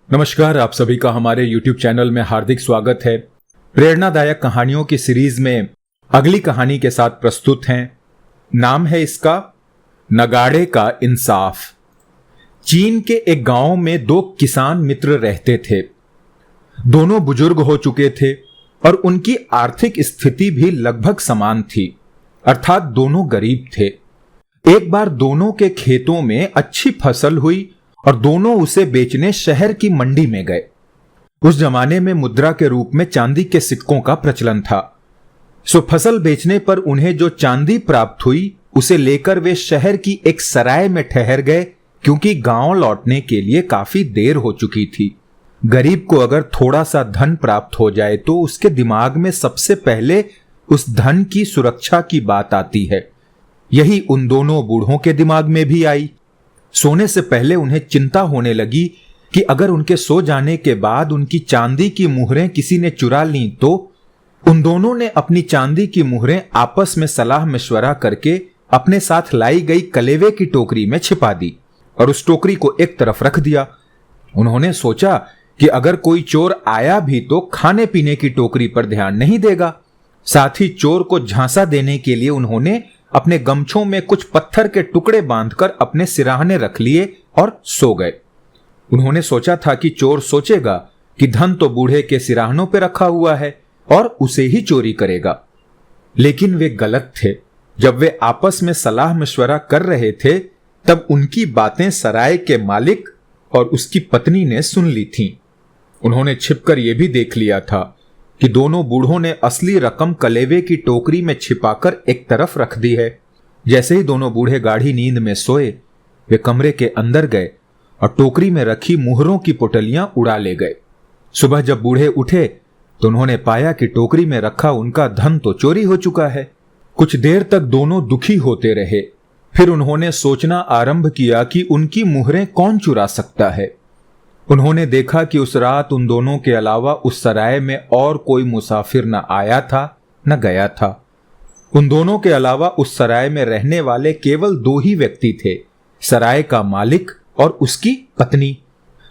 नमस्कार, आप सभी का हमारे YouTube चैनल में हार्दिक स्वागत है। प्रेरणादायक कहानियों की सीरीज में अगली कहानी के साथ प्रस्तुत हैं। नाम है इसका नगाड़े का इंसाफ। चीन के एक गांव में दो किसान मित्र रहते थे। दोनों बुजुर्ग हो चुके थे और उनकी आर्थिक स्थिति भी लगभग समान थी, अर्थात दोनों गरीब थे। एक बार दोनों के खेतों में अच्छी फसल हुई और दोनों उसे बेचने शहर की मंडी में गए। उस जमाने में मुद्रा के रूप में चांदी के सिक्कों का प्रचलन था। सो फसल बेचने पर उन्हें जो चांदी प्राप्त हुई उसे लेकर वे शहर की एक सराय में ठहर गए, क्योंकि गांव लौटने के लिए काफी देर हो चुकी थी। गरीब को अगर थोड़ा सा धन प्राप्त हो जाए तो उसके दिमाग में सबसे पहले उस धन की सुरक्षा की बात आती है। यही उन दोनों बूढ़ों के दिमाग में भी आई। सोने से पहले उन्हें चिंता होने लगी कि अगर उनके सो जाने के बाद उनकी चांदी की मुहरें किसी ने चुरा लीं तो उन दोनों ने अपनी चांदी की मुहरें आपस में सलाह मशवरा करके अपने साथ लाई गई कलेवे की टोकरी में छिपा दी और उस टोकरी को एक तरफ रख दिया। उन्होंने सोचा कि अगर कोई चोर आया भी तो खाने पीने की टोकरी पर ध्यान नहीं देगा। साथ ही चोर को झांसा देने के लिए उन्होंने अपने गमछों में कुछ पत्थर के टुकड़े बांधकर अपने सिराहने रख लिए और सो गए। उन्होंने सोचा था कि चोर सोचेगा कि धन तो बूढ़े के सिराहनों पर रखा हुआ है और उसे ही चोरी करेगा। लेकिन वे गलत थे। जब वे आपस में सलाह मशवरा कर रहे थे तब उनकी बातें सराय के मालिक और उसकी पत्नी ने सुन ली थीं। उन्होंने छिपकर यह भी देख लिया था कि दोनों बूढ़ों ने असली रकम कलेवे की टोकरी में छिपाकर एक तरफ रख दी है। जैसे ही दोनों बूढ़े गाढ़ी नींद में सोए, वे कमरे के अंदर गए और टोकरी में रखी मुहरों की पुटलियां उड़ा ले गए। सुबह जब बूढ़े उठे तो उन्होंने पाया कि टोकरी में रखा उनका धन तो चोरी हो चुका है। कुछ देर तक दोनों दुखी होते रहे। फिर उन्होंने सोचना आरंभ किया कि उनकी मुहरें कौन चुरा सकता है। उन्होंने देखा कि उस रात उन दोनों के अलावा उस सराय में और कोई मुसाफिर न आया था न गया था। उन दोनों के अलावा उस सराय में रहने वाले केवल दो ही व्यक्ति थे, सराय का मालिक और उसकी पत्नी।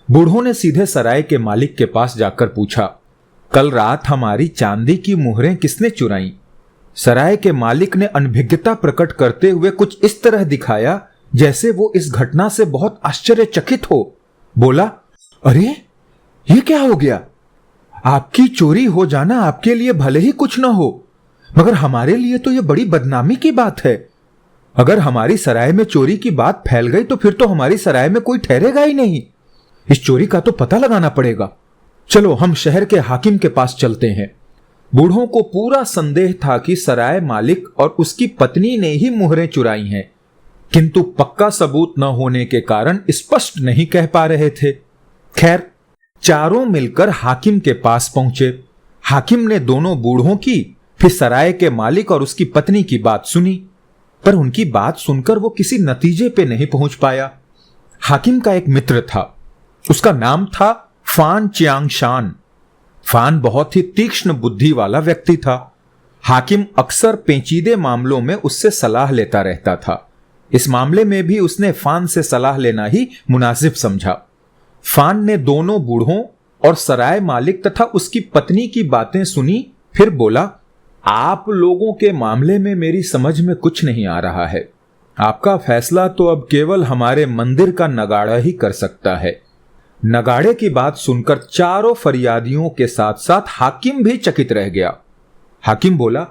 बूढ़ों ने सीधे सराय के मालिक के पास जाकर पूछा, कल रात हमारी चांदी की मुहरें किसने चुराई? सराय के मालिक ने अनभिज्ञता प्रकट करते हुए कुछ इस तरह दिखाया जैसे वो इस घटना से बहुत आश्चर्यचकित हो। बोला, अरे ये क्या हो गया? आपकी चोरी हो जाना आपके लिए भले ही कुछ ना हो, मगर हमारे लिए तो यह बड़ी बदनामी की बात है। अगर हमारी सराय में चोरी की बात फैल गई तो फिर तो हमारी सराय में कोई ठहरेगा ही नहीं। इस चोरी का तो पता लगाना पड़ेगा। चलो हम शहर के हाकिम के पास चलते हैं। बूढ़ों को पूरा संदेह था कि सराय मालिक और उसकी पत्नी ने ही मुहरें चुराई हैं, किंतु पक्का सबूत न होने के कारण स्पष्ट नहीं कह पा रहे थे। खैर, चारों मिलकर हाकिम के पास पहुंचे। हाकिम ने दोनों बूढ़ों की, फिर सराय के मालिक और उसकी पत्नी की बात सुनी, पर उनकी बात सुनकर वो किसी नतीजे पे नहीं पहुंच पाया। हाकिम का एक मित्र था, उसका नाम था फान चियांगशान। फान बहुत ही तीक्ष्ण बुद्धि वाला व्यक्ति था। हाकिम अक्सर पेचीदे मामलों में उससे सलाह लेता रहता था। इस मामले में भी उसने फान से सलाह लेना ही मुनासिब समझा। फान ने दोनों बूढ़ों और सराय मालिक तथा उसकी पत्नी की बातें सुनी, फिर बोला, आप लोगों के मामले में मेरी समझ में कुछ नहीं आ रहा है। आपका फैसला तो अब केवल हमारे मंदिर का नगाड़ा ही कर सकता है। नगाड़े की बात सुनकर चारों फरियादियों के साथ साथ हाकिम भी चकित रह गया। हाकिम बोला,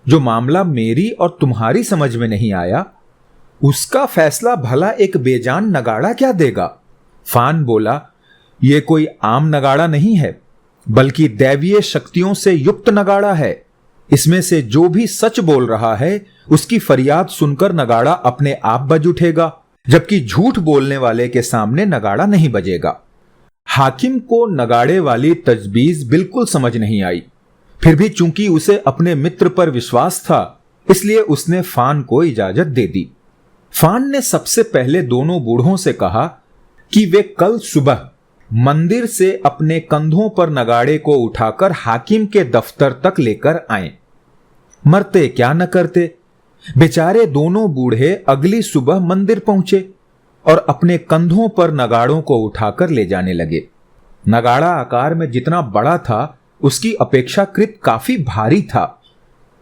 जो मामला मेरी और तुम्हारी समझ में नहीं आया उसका फैसला भला एक बेजान नगाड़ा क्या देगा? फान बोला, यह कोई आम नगाड़ा नहीं है, बल्कि दैवीय शक्तियों से युक्त नगाड़ा है। इसमें से जो भी सच बोल रहा है उसकी फरियाद सुनकर नगाड़ा अपने आप बज उठेगा, जबकि झूठ बोलने वाले के सामने नगाड़ा नहीं बजेगा। हाकिम को नगाड़े वाली तजवीज बिल्कुल समझ नहीं आई, फिर भी चूंकि उसे अपने मित्र पर विश्वास था इसलिए उसने फान को इजाजत दे दी। फान ने सबसे पहले दोनों बूढ़ों से कहा कि वे कल सुबह मंदिर से अपने कंधों पर नगाड़े को उठाकर हाकिम के दफ्तर तक लेकर आए। मरते क्या न करते, बेचारे दोनों बूढ़े अगली सुबह मंदिर पहुंचे और अपने कंधों पर नगाड़ों को उठाकर ले जाने लगे। नगाड़ा आकार में जितना बड़ा था उसकी अपेक्षाकृत काफी भारी था।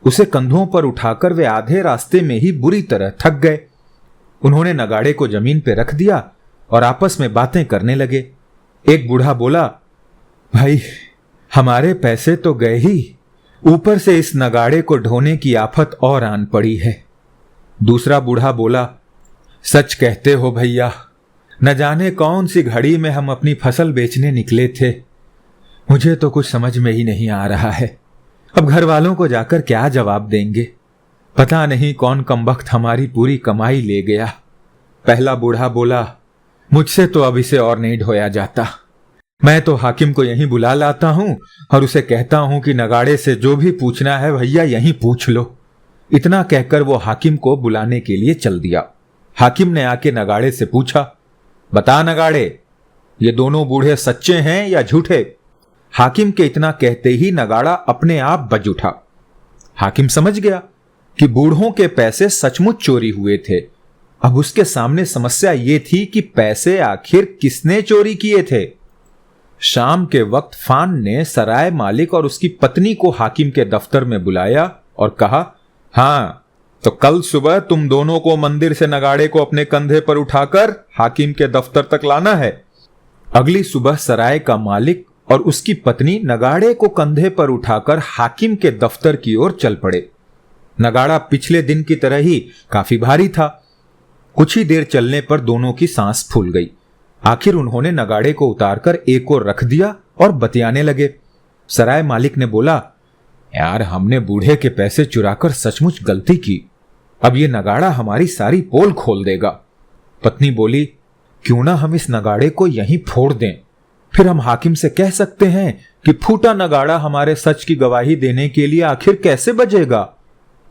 उसे कंधों पर उठाकर वे आधे रास्ते में ही बुरी तरह थक गए। उन्होंने नगाड़े को जमीन पर रख दिया और आपस में बातें करने लगे। एक बूढ़ा बोला, भाई हमारे पैसे तो गए ही, ऊपर से इस नगाड़े को ढोने की आफत और आन पड़ी है। दूसरा बूढ़ा बोला, सच कहते हो भैया, न जाने कौन सी घड़ी में हम अपनी फसल बेचने निकले थे। मुझे तो कुछ समझ में ही नहीं आ रहा है। अब घर वालों को जाकर क्या जवाब देंगे? पता नहीं कौन कमबख्त हमारी पूरी कमाई ले गया। पहला बूढ़ा बोला, मुझसे तो अब इसे और नहीं ढोया जाता। मैं तो हाकिम को यहीं बुला लाता हूं और उसे कहता हूं कि नगाड़े से जो भी पूछना है भैया यहीं पूछ लो। इतना कहकर वो हाकिम को बुलाने के लिए चल दिया। हाकिम ने आके नगाड़े से पूछा, बता नगाड़े, ये दोनों बूढ़े सच्चे हैं या झूठे? हाकिम के इतना कहते ही नगाड़ा अपने आप बज उठा। हाकिम समझ गया कि बूढ़ों के पैसे सचमुच चोरी हुए थे। अब उसके सामने समस्या ये थी कि पैसे आखिर किसने चोरी किए थे। शाम के वक्त फान ने सराय मालिक और उसकी पत्नी को हाकिम के दफ्तर में बुलाया और कहा, हां, तो कल सुबह तुम दोनों को मंदिर से नगाड़े को अपने कंधे पर उठाकर हाकिम के दफ्तर तक लाना है। अगली सुबह सराय का मालिक और उसकी पत्नी नगाड़े को कंधे पर उठाकर हाकिम के दफ्तर की ओर चल पड़े। नगाड़ा पिछले दिन की तरह ही काफी भारी था। कुछ ही देर चलने पर दोनों की सांस फूल गई। आखिर उन्होंने नगाड़े को उतारकर एक ओर रख दिया और बतियाने लगे। सराय मालिक ने बोला, यार हमने बूढ़े के पैसे चुराकर सचमुच गलती की। अब ये नगाड़ा हमारी सारी पोल खोल देगा। पत्नी बोली, क्यों ना हम इस नगाड़े को यहीं फोड़ दें, फिर हम हाकिम से कह सकते हैं कि फूटा नगाड़ा हमारे सच की गवाही देने के लिए आखिर कैसे बजेगा।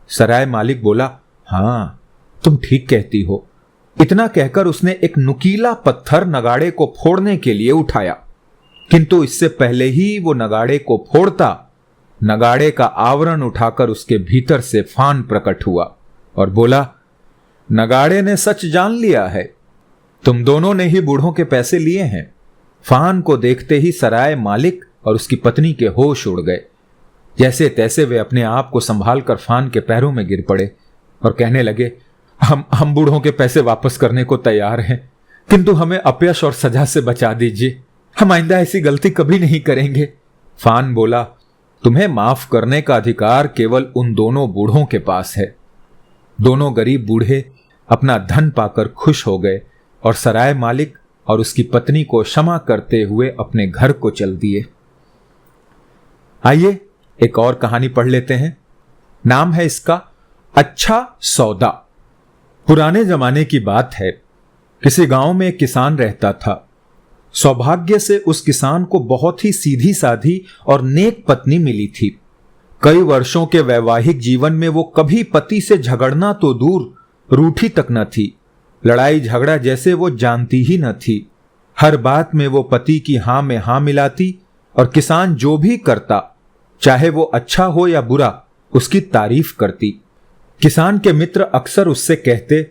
सराय मालिक बोला, हां तुम ठीक कहती हो। इतना कहकर उसने एक नुकीला पत्थर नगाड़े को फोड़ने के लिए उठाया, किंतु इससे पहले ही वो नगाड़े को फोड़ता, नगाड़े का आवरण उठाकर उसके भीतर से फान प्रकट हुआ और बोला, नगाड़े ने सच जान लिया है, तुम दोनों ने ही बूढ़ों के पैसे लिए हैं। फान को देखते ही सराय मालिक और उसकी पत्नी के होश उड़ गए। जैसे तैसे वे अपने आप को संभालकर फान के पैरों में गिर पड़े और कहने लगे, हम बूढ़ों के पैसे वापस करने को तैयार हैं, किंतु हमें अपयश और सजा से बचा दीजिए। हम आइंदा ऐसी गलती कभी नहीं करेंगे। फान बोला, तुम्हें माफ करने का अधिकार केवल उन दोनों बूढ़ों के पास है। दोनों गरीब बूढ़े अपना धन पाकर खुश हो गए और सराय मालिक और उसकी पत्नी को क्षमा करते हुए अपने घर को चल दिए। आइए एक और कहानी पढ़ लेते हैं। नाम है इसका अच्छा सौदा। पुराने जमाने की बात है। किसी गांव में एक किसान रहता था। सौभाग्य से उस किसान को बहुत ही सीधी साधी और नेक पत्नी मिली थी। कई वर्षों के वैवाहिक जीवन में वो कभी पति से झगड़ना तो दूर, रूठी तक न थी। लड़ाई झगड़ा जैसे वो जानती ही न थी। हर बात में वो पति की हां में हां मिलाती और किसान जो भी करता, चाहे वो अच्छा हो या बुरा, उसकी तारीफ करती। किसान के मित्र अक्सर उससे कहते,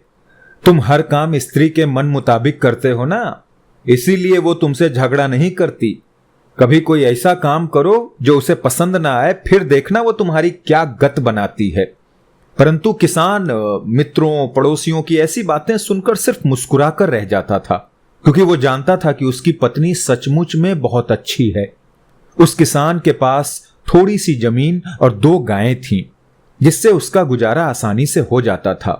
तुम हर काम स्त्री के मन मुताबिक करते हो ना, इसीलिए वो तुमसे झगड़ा नहीं करती। कभी कोई ऐसा काम करो जो उसे पसंद ना आए, फिर देखना वो तुम्हारी क्या गत बनाती है। परंतु किसान मित्रों पड़ोसियों की ऐसी बातें सुनकर सिर्फ मुस्कुराकर रह जाता था, क्योंकि वो जानता था कि उसकी पत्नी सचमुच में बहुत अच्छी है। उस किसान के पास थोड़ी सी जमीन और 2 गायें थीं, जिससे उसका गुजारा आसानी से हो जाता था।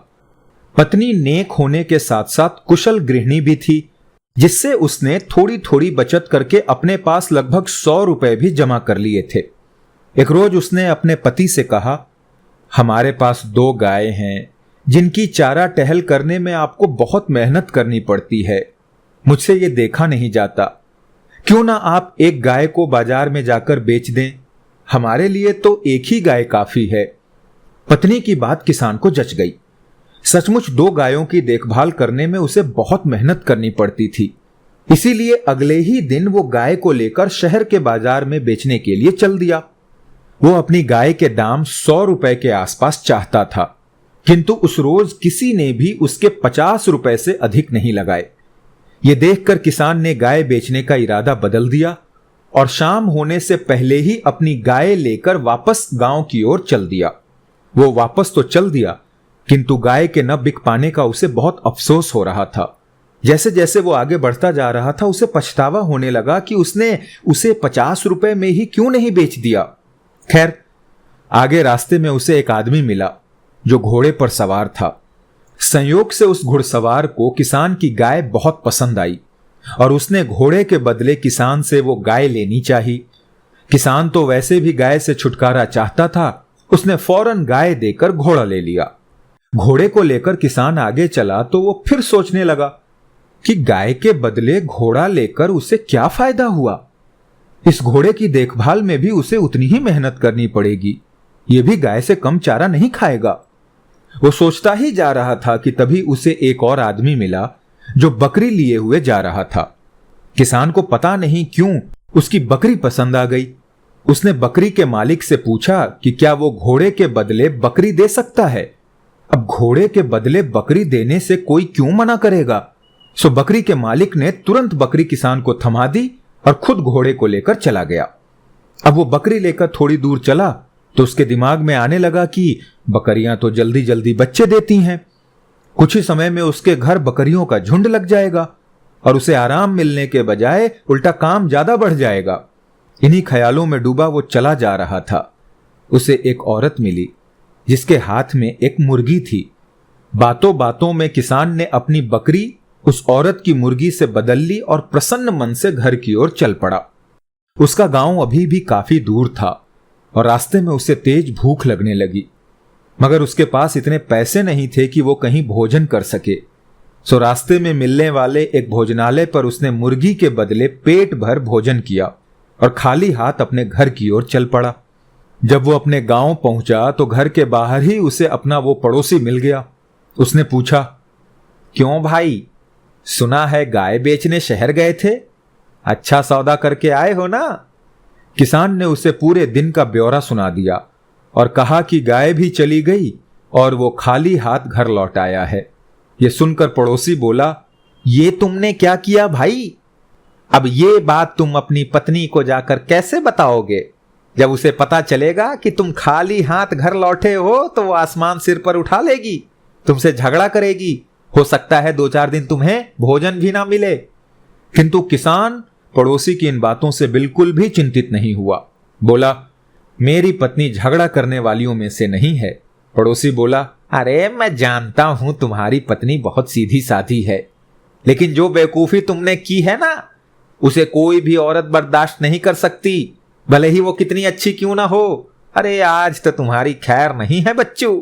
पत्नी नेक होने के साथ साथ कुशल गृहिणी भी थी, जिससे उसने थोड़ी थोड़ी बचत करके अपने पास लगभग 100 रुपए भी जमा कर लिए थे। एक रोज उसने अपने पति से कहा, हमारे पास 2 गायें हैं, जिनकी चारा टहल करने में आपको बहुत मेहनत करनी पड़ती है। मुझसे ये देखा नहीं जाता। क्यों ना आप एक गाय को बाजार में जाकर बेच दें, हमारे लिए तो एक ही गाय काफी है। पत्नी की बात किसान को जच गई। सचमुच 2 गायों की देखभाल करने में उसे बहुत मेहनत करनी पड़ती थी। इसीलिए अगले ही दिन वो गाय को लेकर शहर के बाजार में बेचने के लिए चल दिया। वो अपनी गाय के दाम 100 रुपए के आसपास चाहता था, किंतु उस रोज किसी ने भी उसके 50 रुपए से अधिक नहीं लगाए। ये देखकर किसान ने गाय बेचने का इरादा बदल दिया और शाम होने से पहले ही अपनी गाय लेकर वापस गांव की ओर चल दिया। वो वापस तो चल दिया, किंतु गाय के न बिक पाने का उसे बहुत अफसोस हो रहा था। जैसे जैसे वो आगे बढ़ता जा रहा था, उसे पछतावा होने लगा कि उसने उसे 50 रुपए में ही क्यों नहीं बेच दिया। खैर, आगे रास्ते में उसे एक आदमी मिला जो घोड़े पर सवार था। संयोग से उस घुड़सवार को किसान की गाय बहुत पसंद आई और उसने घोड़े के बदले किसान से वो गाय लेनी चाहिए। किसान तो वैसे भी गाय से छुटकारा चाहता था, उसने फौरन गाय देकर घोड़ा ले लिया। घोड़े को लेकर किसान आगे चला तो वो फिर सोचने लगा कि गाय के बदले घोड़ा लेकर उसे क्या फायदा हुआ। इस घोड़े की देखभाल में भी उसे उतनी ही मेहनत करनी पड़ेगी, ये भी गाय से कम चारा नहीं खाएगा। वो सोचता ही जा रहा था कि तभी उसे एक और आदमी मिला जो बकरी लिए हुए जा रहा था। किसान को पता नहीं क्यों उसकी बकरी पसंद आ गई। उसने बकरी के मालिक से पूछा कि क्या वो घोड़े के बदले बकरी दे सकता है। अब घोड़े के बदले बकरी देने से कोई क्यों मना करेगा। सो बकरी के मालिक ने तुरंत बकरी किसान को थमा दी और खुद घोड़े को लेकर चला गया। अब वो बकरी लेकर थोड़ी दूर चला तो उसके दिमाग में आने लगा कि बकरियां तो जल्दी जल्दी बच्चे देती हैं, कुछ ही समय में उसके घर बकरियों का झुंड लग जाएगा और उसे आराम मिलने के बजाय उल्टा काम ज्यादा बढ़ जाएगा। इन्हीं ख्यालों में डूबा वो चला जा रहा था। उसे एक औरत मिली जिसके हाथ में एक मुर्गी थी। बातों बातों में किसान ने अपनी बकरी उस औरत की मुर्गी से बदल ली और प्रसन्न मन से घर की ओर चल पड़ा। उसका गांव अभी भी काफी दूर था और रास्ते में उसे तेज भूख लगने लगी, मगर उसके पास इतने पैसे नहीं थे कि वो कहीं भोजन कर सके। सो रास्ते में मिलने वाले एक भोजनालय पर उसने मुर्गी के बदले पेट भर भोजन किया और खाली हाथ अपने घर की ओर चल पड़ा। जब वो अपने गांव पहुंचा तो घर के बाहर ही उसे अपना वो पड़ोसी मिल गया। उसने पूछा, क्यों भाई, सुना है गाय बेचने शहर गए थे, अच्छा सौदा करके आए हो ना। किसान ने उसे पूरे दिन का ब्यौरा सुना दिया और कहा कि गाय भी चली गई और वो खाली हाथ घर लौट आया है। ये सुनकर पड़ोसी बोला, ये तुमने क्या किया भाई? अब ये बात तुम अपनी पत्नी को जाकर कैसे बताओगे? जब उसे पता चलेगा कि तुम खाली हाथ घर लौटे हो तो वो आसमान सिर पर उठा लेगी, तुमसे झगड़ा करेगी। हो सकता है 2-4 दिन तुम्हें भोजन भी ना मिले। किंतु किसान पड़ोसी की इन बातों से बिल्कुल भी चिंतित नहीं हुआ। बोला, मेरी पत्नी झगड़ा करने वालियों में से नहीं है। पड़ोसी बोला, अरे मैं जानता हूं तुम्हारी पत्नी बहुत सीधी साधी है, लेकिन जो बेवकूफी तुमने की है ना, उसे कोई भी औरत बर्दाश्त नहीं कर सकती, भले ही वो कितनी अच्छी क्यों ना हो। अरे आज तो तुम्हारी खैर नहीं है बच्चों।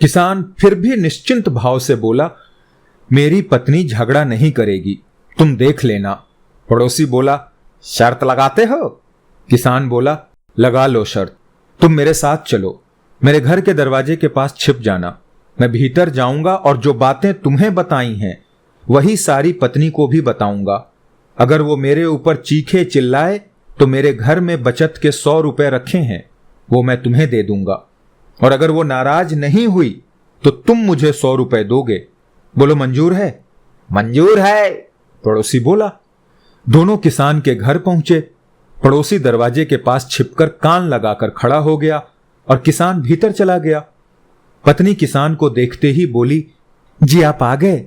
किसान फिर भी निश्चिंत भाव से बोला, मेरी पत्नी झगड़ा नहीं करेगी, तुम देख लेना। पड़ोसी बोला, शर्त लगाते हो? किसान बोला, लगा लो शर्त। तुम मेरे साथ चलो, मेरे घर के दरवाजे के पास छिप जाना। मैं भीतर जाऊंगा और जो बातें तुम्हें बताई हैं वही सारी पत्नी को भी बताऊंगा। अगर वो मेरे ऊपर चीखे चिल्लाए तो मेरे घर में बचत के 100 रुपए रखे हैं, वो मैं तुम्हें दे दूंगा, और अगर वो नाराज नहीं हुई तो तुम मुझे 100 रुपए दोगे। बोलो मंजूर है? मंजूर है, पड़ोसी बोला। दोनों किसान के घर पहुंचे। पड़ोसी दरवाजे के पास छिपकर कान लगाकर खड़ा हो गया और किसान भीतर चला गया। पत्नी किसान को देखते ही बोली, जी आप आ गए,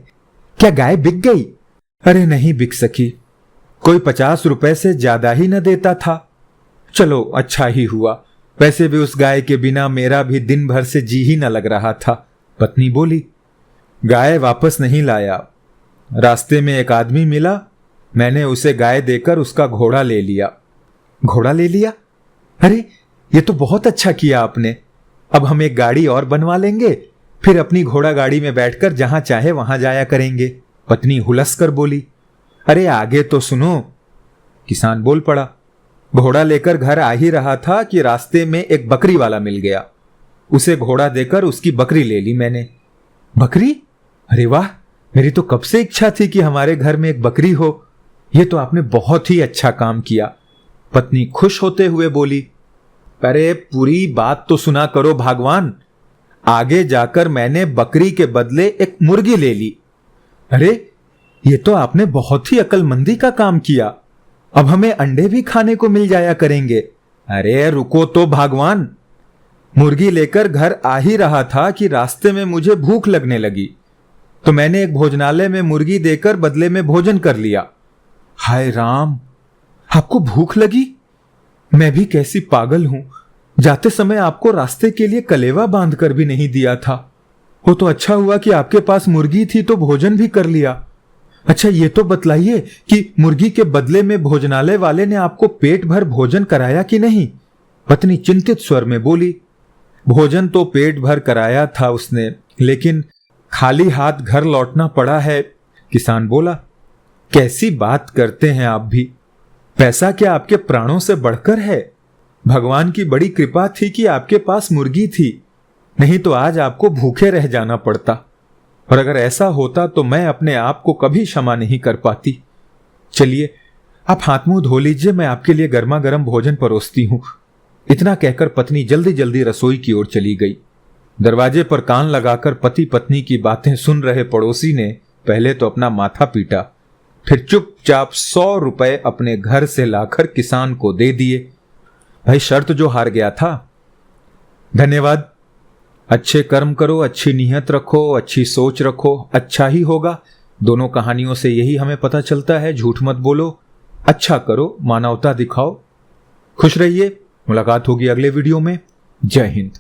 क्या गाय बिक गई? अरे नहीं बिक सकी, कोई 50 रुपए से ज्यादा ही न देता था। चलो अच्छा ही हुआ, वैसे भी उस गाय के बिना मेरा भी दिन भर से जी ही न लग रहा था। पत्नी बोली, गाय वापस नहीं लाया। रास्ते में एक आदमी मिला, मैंने उसे गाय देकर उसका घोड़ा ले लिया। घोड़ा ले लिया? अरे ये तो बहुत अच्छा किया आपने। अब हम एक गाड़ी और बनवा लेंगे, फिर अपनी घोड़ा गाड़ी में बैठकर जहां चाहे वहां जाया करेंगे। पत्नी हुलस कर बोली, अरे आगे तो सुनो। किसान बोल पड़ा, घोड़ा लेकर घर आ ही रहा था कि रास्ते में एक बकरी वाला मिल गया। उसे घोड़ा देकर उसकी बकरी ले ली मैंने। बकरी? अरे वाह, मेरी तो कब से इच्छा थी कि हमारे घर में एक बकरी हो। ये तो आपने बहुत ही अच्छा काम किया। पत्नी खुश होते हुए बोली, अरे पूरी बात तो सुना करो भगवान। आगे जाकर मैंने बकरी के बदले एक मुर्गी ले ली। अरे ये तो आपने बहुत ही अक्लमंदी का काम किया। अब हमें अंडे भी खाने को मिल जाया करेंगे। अरे रुको तो भगवान, मुर्गी लेकर घर आ ही रहा था कि रास्ते में मुझे भूख लगने लगी, तो मैंने एक भोजनालय में मुर्गी देकर बदले में भोजन कर लिया। हाय राम, आपको भूख लगी? मैं भी कैसी पागल हूं, जाते समय आपको रास्ते के लिए कलेवा बांध कर भी नहीं दिया था। वो तो अच्छा हुआ कि आपके पास मुर्गी थी तो भोजन भी कर लिया। अच्छा ये तो बतलाइए कि मुर्गी के बदले में भोजनालय वाले ने आपको पेट भर भोजन कराया कि नहीं? पत्नी चिंतित स्वर में बोली। भोजन तो पेट भर कराया था उसने, लेकिन खाली हाथ घर लौटना पड़ा है। किसान बोला। कैसी बात करते हैं आप भी, पैसा क्या आपके प्राणों से बढ़कर है? भगवान की बड़ी कृपा थी कि आपके पास मुर्गी थी, नहीं तो आज आपको भूखे रह जाना पड़ता। और अगर ऐसा होता तो मैं अपने आप को कभी क्षमा नहीं कर पाती। चलिए आप हाथ मुंह धो लीजिए, मैं आपके लिए गर्मा गर्म भोजन परोसती हूं। इतना कहकर पत्नी जल्दी जल्दी रसोई की ओर चली गई। दरवाजे पर कान लगाकर पति पत्नी की बातें सुन रहे पड़ोसी ने पहले तो अपना माथा पीटा, फिर चुपचाप 100 रुपए अपने घर से लाकर किसान को दे दिए। भाई शर्त जो हार गया था। धन्यवाद। अच्छे कर्म करो, अच्छी नीयत रखो, अच्छी सोच रखो, अच्छा ही होगा। दोनों कहानियों से यही हमें पता चलता है। झूठ मत बोलो, अच्छा करो, मानवता दिखाओ। खुश रहिए। मुलाकात होगी अगले वीडियो में। जय हिंद।